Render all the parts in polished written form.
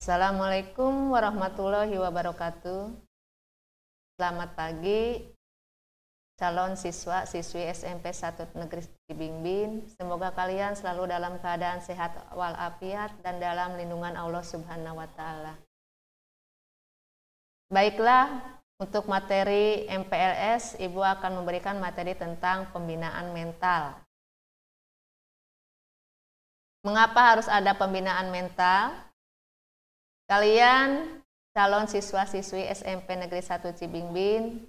Assalamualaikum warahmatullahi wabarakatuh. Selamat pagi, calon siswa-siswi SMP 1 Negeri Cibingbin. Semoga kalian selalu dalam keadaan sehat walafiat dan dalam lindungan Allah Subhanahu wa Ta'ala. Baiklah, untuk materi MPLS, Ibu akan memberikan materi tentang pembinaan mental. Mengapa harus ada pembinaan mental? Kalian calon siswa-siswi SMP Negeri 1 Cibingbin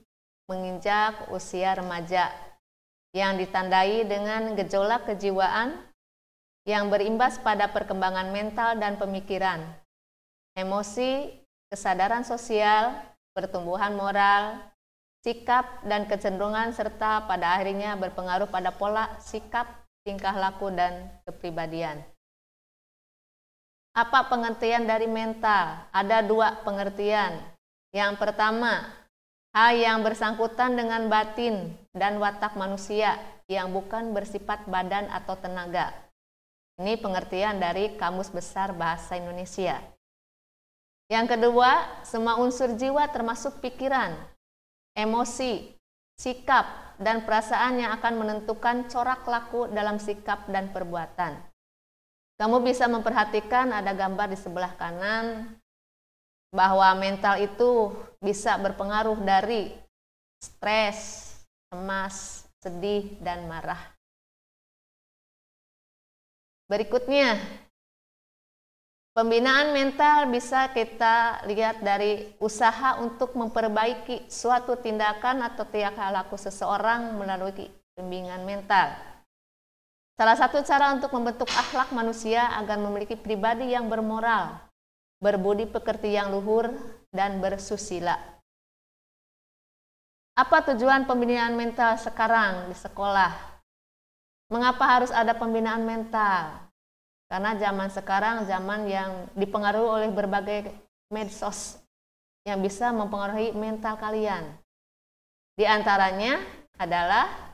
menginjak usia remaja yang ditandai dengan gejolak kejiwaan yang berimbas pada perkembangan mental dan pemikiran, emosi, kesadaran sosial, pertumbuhan moral, sikap dan kecenderungan serta pada akhirnya berpengaruh pada pola sikap, tingkah laku dan kepribadian. Apa pengertian dari mental? Ada dua pengertian. Yang pertama, hal yang bersangkutan dengan batin dan watak manusia yang bukan bersifat badan atau tenaga. Ini pengertian dari Kamus Besar Bahasa Indonesia. Yang kedua, semua unsur jiwa termasuk pikiran, emosi, sikap, dan perasaan yang akan menentukan corak laku dalam sikap dan perbuatan. Kamu bisa memperhatikan ada gambar di sebelah kanan bahwa mental itu bisa berpengaruh dari stres, cemas, sedih, dan marah. Berikutnya, pembinaan mental bisa kita lihat dari usaha untuk memperbaiki suatu tindakan atau tingkah laku seseorang melalui bimbingan mental. Salah satu cara untuk membentuk akhlak manusia agar memiliki pribadi yang bermoral, berbudi pekerti yang luhur, dan bersusila. Apa tujuan pembinaan mental sekarang di sekolah? Mengapa harus ada pembinaan mental? Karena zaman sekarang zaman yang dipengaruhi oleh berbagai medsos yang bisa mempengaruhi mental kalian. Di antaranya adalah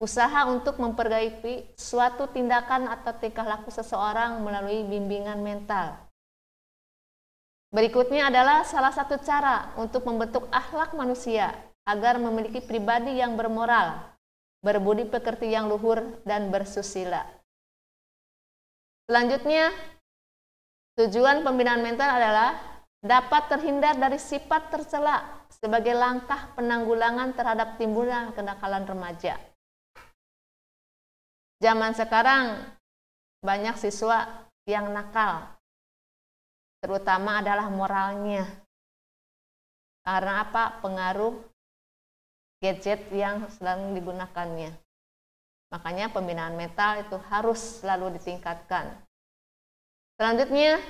usaha untuk memperbaiki suatu tindakan atau tingkah laku seseorang melalui bimbingan mental. Berikutnya adalah salah satu cara untuk membentuk akhlak manusia agar memiliki pribadi yang bermoral, berbudi pekerti yang luhur, dan bersusila. Selanjutnya, tujuan pembinaan mental adalah dapat terhindar dari sifat tercela sebagai langkah penanggulangan terhadap timbulnya kenakalan remaja. Zaman sekarang banyak siswa yang nakal, terutama adalah moralnya. Karena apa? Pengaruh gadget yang sedang digunakannya. Makanya pembinaan mental itu harus selalu ditingkatkan. Selanjutnya,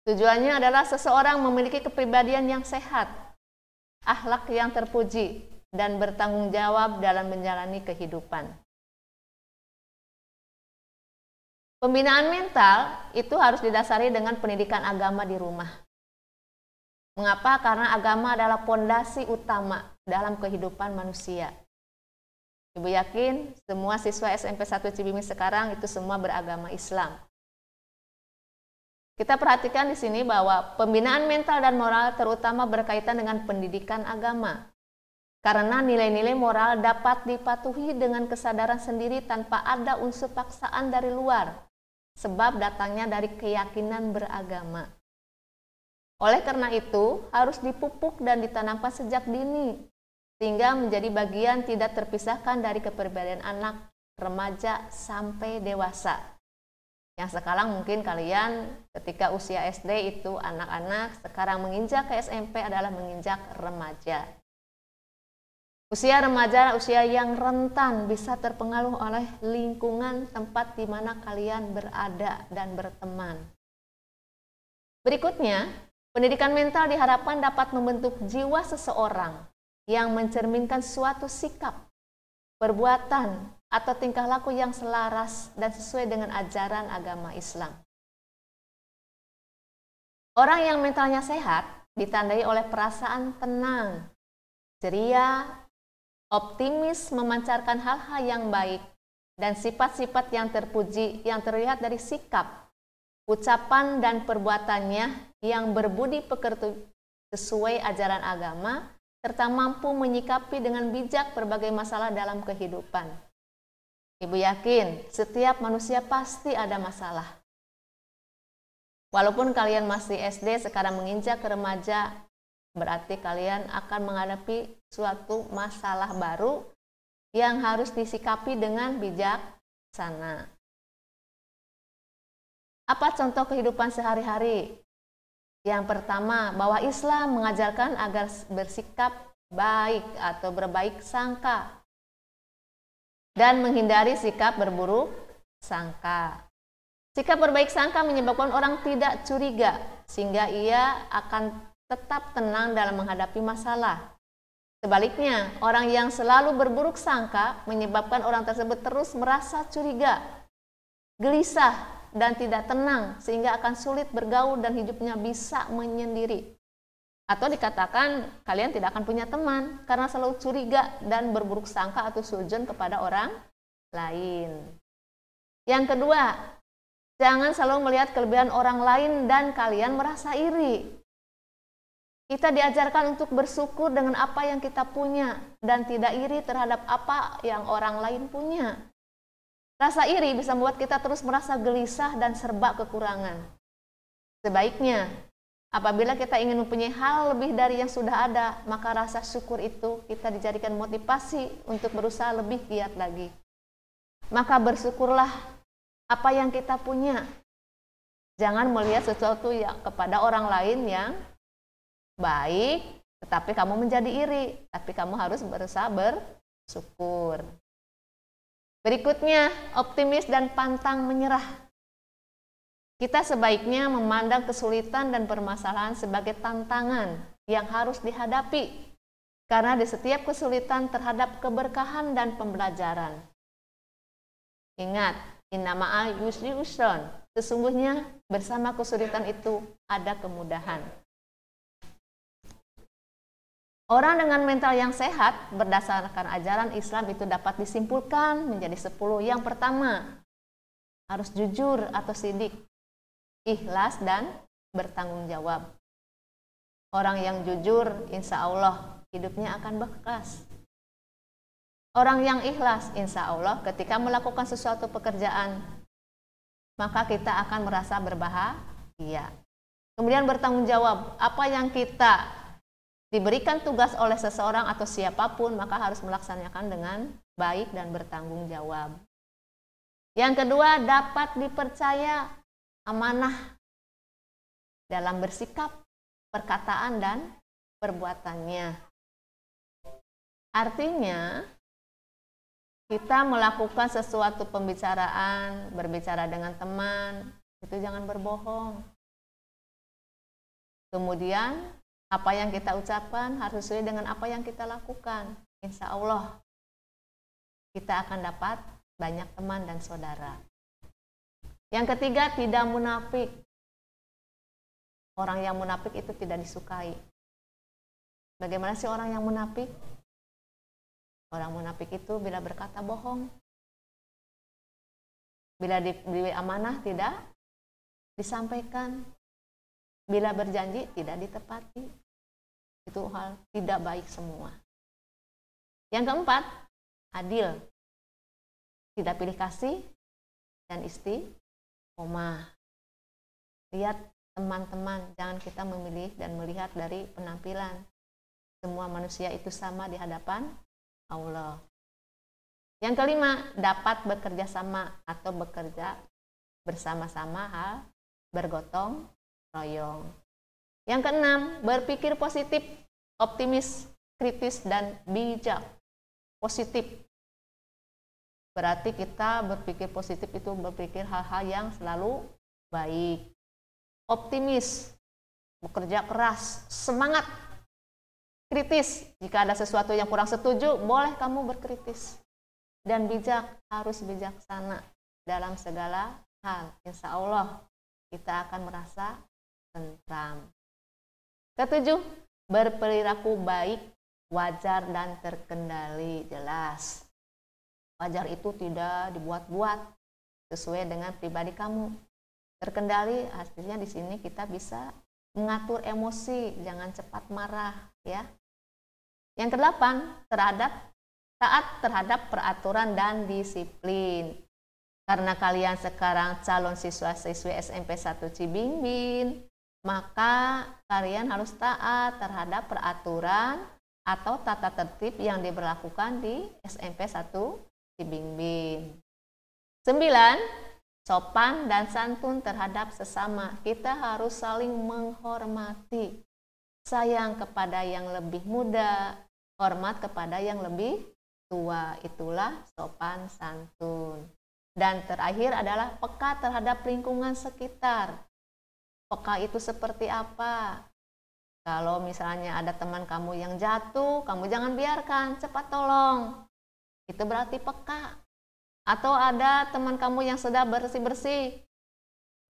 tujuannya adalah seseorang memiliki kepribadian yang sehat, akhlak yang terpuji, dan bertanggung jawab dalam menjalani kehidupan. Pembinaan mental itu harus didasari dengan pendidikan agama di rumah. Mengapa? Karena agama adalah pondasi utama dalam kehidupan manusia. Ibu yakin semua siswa SMP 1 Cibingbin sekarang itu semua beragama Islam. Kita perhatikan di sini bahwa pembinaan mental dan moral terutama berkaitan dengan pendidikan agama. Karena nilai-nilai moral dapat dipatuhi dengan kesadaran sendiri tanpa ada unsur paksaan dari luar. Sebab datangnya dari keyakinan beragama. Oleh karena itu, harus dipupuk dan ditanamkan sejak dini, sehingga menjadi bagian tidak terpisahkan dari kepribadian anak, remaja, sampai dewasa. Yang sekarang mungkin kalian ketika usia SD itu anak-anak, sekarang menginjak ke SMP adalah menginjak remaja. Usia remaja, usia yang rentan bisa terpengaruh oleh lingkungan tempat di mana kalian berada dan berteman. Berikutnya, pendidikan mental diharapkan dapat membentuk jiwa seseorang yang mencerminkan suatu sikap, perbuatan, atau tingkah laku yang selaras dan sesuai dengan ajaran agama Islam. Orang yang mentalnya sehat ditandai oleh perasaan tenang, ceria, optimis, memancarkan hal-hal yang baik, dan sifat-sifat yang terpuji yang terlihat dari sikap, ucapan dan perbuatannya yang berbudi pekerti sesuai ajaran agama, serta mampu menyikapi dengan bijak berbagai masalah dalam kehidupan. Ibu yakin setiap manusia pasti ada masalah. Walaupun kalian masih SD, sekarang menginjak ke remaja, berarti kalian akan menghadapi suatu masalah baru yang harus disikapi dengan bijaksana. Apa contoh kehidupan sehari-hari? Yang pertama, bahwa Islam mengajarkan agar bersikap baik atau berbaik sangka dan menghindari sikap berburuk sangka. Sikap berbaik sangka menyebabkan orang tidak curiga, sehingga ia akan tetap tenang dalam menghadapi masalah. Sebaliknya, orang yang selalu berburuk sangka menyebabkan orang tersebut terus merasa curiga, gelisah, dan tidak tenang, sehingga akan sulit bergaul dan hidupnya bisa menyendiri. Atau dikatakan kalian tidak akan punya teman karena selalu curiga dan berburuk sangka atau suudzon kepada orang lain. Yang kedua, jangan selalu melihat kelebihan orang lain dan kalian merasa iri. Kita diajarkan untuk bersyukur dengan apa yang kita punya dan tidak iri terhadap apa yang orang lain punya. Rasa iri bisa membuat kita terus merasa gelisah dan serba kekurangan. Sebaiknya, apabila kita ingin mempunyai hal lebih dari yang sudah ada, maka rasa syukur itu kita dijadikan motivasi untuk berusaha lebih giat lagi. Maka bersyukurlah apa yang kita punya. Jangan melihat sesuatu yang kepada orang lain yang baik, tetapi kamu menjadi iri. Tapi kamu harus berusaha bersyukur. Berikutnya, optimis dan pantang menyerah. Kita sebaiknya memandang kesulitan dan permasalahan sebagai tantangan yang harus dihadapi, karena di setiap kesulitan terhadap keberkahan dan pembelajaran. Ingat, inna ma'al yusri usron, sesungguhnya bersama kesulitan itu ada kemudahan. Orang dengan mental yang sehat berdasarkan ajaran Islam itu dapat disimpulkan menjadi 10. Yang pertama, harus jujur atau sidik, ikhlas dan bertanggung jawab. Orang yang jujur, insya Allah hidupnya akan berkas. Orang yang ikhlas, insya Allah ketika melakukan sesuatu pekerjaan, maka kita akan merasa berbahagia. Kemudian bertanggung jawab, apa yang kita diberikan tugas oleh seseorang atau siapapun, maka harus melaksanakan dengan baik dan bertanggung jawab. Yang kedua, dapat dipercaya, amanah dalam bersikap, perkataan, dan perbuatannya. Artinya, kita melakukan sesuatu pembicaraan, berbicara dengan teman, itu jangan berbohong. Kemudian, apa yang kita ucapkan harus sesuai dengan apa yang kita lakukan. Insya Allah, kita akan dapat banyak teman dan saudara. Yang ketiga, tidak munafik. Orang yang munafik itu tidak disukai. Bagaimana sih orang yang munafik? Orang munafik itu bila berkata bohong. Bila diberi amanah tidak disampaikan. Bila berjanji tidak ditepati. Itu hal tidak baik semua. Yang keempat, adil. Tidak pilih kasih dan istiqomah. Lihat teman-teman, jangan kita memilih dan melihat dari penampilan. Semua manusia itu sama di hadapan Allah. Yang kelima, dapat bekerja sama atau bekerja bersama-sama, bergotong royong. Yang keenam, berpikir positif, optimis, kritis, dan bijak. Positif berarti kita berpikir positif itu berpikir hal-hal yang selalu baik. Optimis, bekerja keras, semangat. Kritis, jika ada sesuatu yang kurang setuju, boleh kamu berkritis. Dan bijak, harus bijaksana dalam segala hal. Insya Allah kita akan merasa tentram. Ketujuh, berperilaku baik, wajar dan terkendali. Jelas, wajar itu tidak dibuat-buat, sesuai dengan pribadi kamu. terkendali, hasilnya di sini kita bisa mengatur emosi, jangan cepat marah ya. Yang kedelapan, taat terhadap peraturan dan disiplin. Karena kalian sekarang calon siswa-siswi SMP 1 Cibimbing, maka kalian harus taat terhadap peraturan atau tata tertib yang diberlakukan di SMP 1 Cibimbing. 9. Sopan dan santun terhadap sesama. Kita harus saling menghormati. Sayang kepada yang lebih muda, hormat kepada yang lebih tua. Itulah sopan santun. Dan terakhir adalah peka terhadap lingkungan sekitar. Peka itu seperti apa? Kalau misalnya ada teman kamu yang jatuh, kamu jangan biarkan, cepat tolong. Itu berarti peka. Atau ada teman kamu yang sedang bersih-bersih,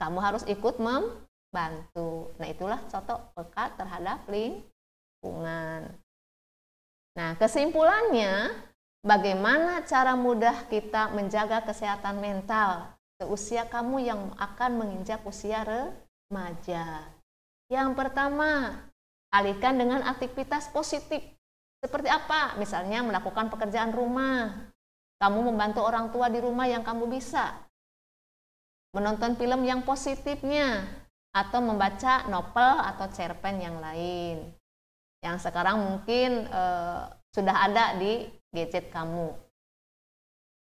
kamu harus ikut membantu. Nah, itulah contoh peka terhadap lingkungan. Nah, kesimpulannya, bagaimana cara mudah kita menjaga kesehatan mental seusia kamu yang akan menginjak usia remaja? Yang pertama, alihkan dengan aktivitas positif. Seperti apa? Misalnya melakukan pekerjaan rumah. Kamu membantu orang tua di rumah yang kamu bisa. Menonton film yang positifnya. Atau membaca novel atau cerpen yang lain. Yang sekarang mungkin sudah ada di gadget kamu.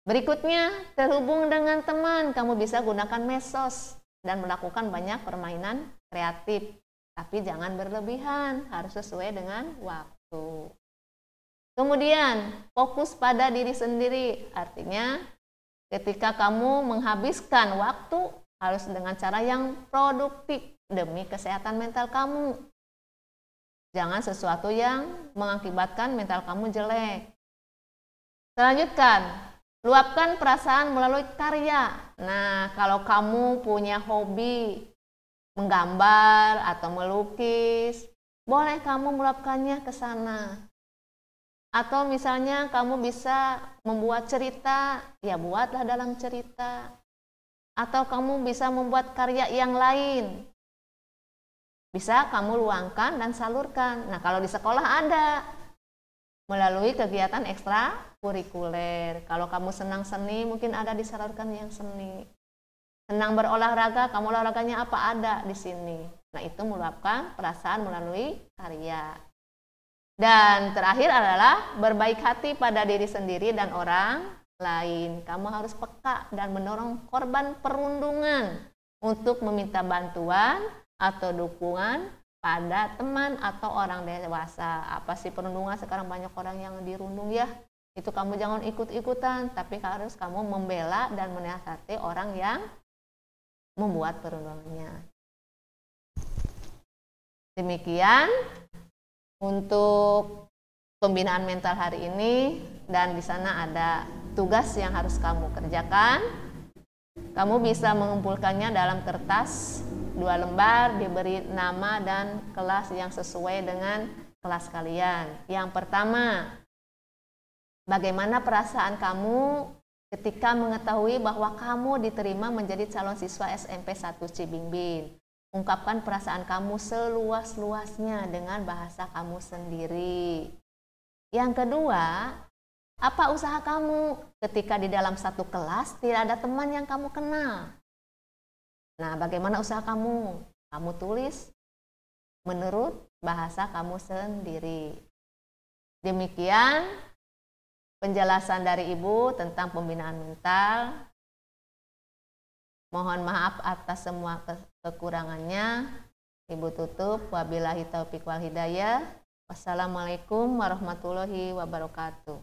Berikutnya, terhubung dengan teman. Kamu bisa gunakan medsos dan melakukan banyak permainan kreatif. Tapi jangan berlebihan, harus sesuai dengan waktu. Kemudian, fokus pada diri sendiri. Artinya, ketika kamu menghabiskan waktu, harus dengan cara yang produktif demi kesehatan mental kamu. Jangan sesuatu yang mengakibatkan mental kamu jelek. Selanjutkan, luapkan perasaan melalui karya. Nah, kalau kamu punya hobi menggambar atau melukis, boleh kamu meluapkannya ke sana. Atau misalnya kamu bisa membuat cerita, ya buatlah dalam cerita. Atau kamu bisa membuat karya yang lain. Bisa kamu luangkan dan salurkan. Nah, kalau di sekolah ada melalui kegiatan ekstrakurikuler. Kalau kamu senang seni, mungkin ada disalurkan yang seni. Senang berolahraga, kamu olahraganya apa ada di sini. Nah, itu meluapkan perasaan melalui karya. Dan terakhir adalah berbaik hati pada diri sendiri dan orang lain. Kamu harus peka dan mendorong korban perundungan untuk meminta bantuan atau dukungan pada teman atau orang dewasa. Apa sih perundungan? Sekarang banyak orang yang dirundung ya. Itu kamu jangan ikut-ikutan, tapi harus kamu membela dan menasihati orang yang membuat perundungannya. Demikian untuk pembinaan mental hari ini, dan di sana ada tugas yang harus kamu kerjakan. Kamu bisa mengumpulkannya dalam kertas 2 lembar, diberi nama dan kelas yang sesuai dengan kelas kalian. Yang pertama, bagaimana perasaan kamu ketika mengetahui bahwa kamu diterima menjadi calon siswa SMP 1 Cibimbing? Ungkapkan perasaan kamu seluas-luasnya dengan bahasa kamu sendiri. Yang kedua, apa usaha kamu ketika di dalam satu kelas tidak ada teman yang kamu kenal? Nah, bagaimana usaha kamu? Kamu tulis menurut bahasa kamu sendiri. Demikian penjelasan dari Ibu tentang pembinaan mental. Mohon maaf atas semua kekurangannya. Ibu tutup. Wabillahi taufiq wal hidayah. Wassalamualaikum warahmatullahi wabarakatuh.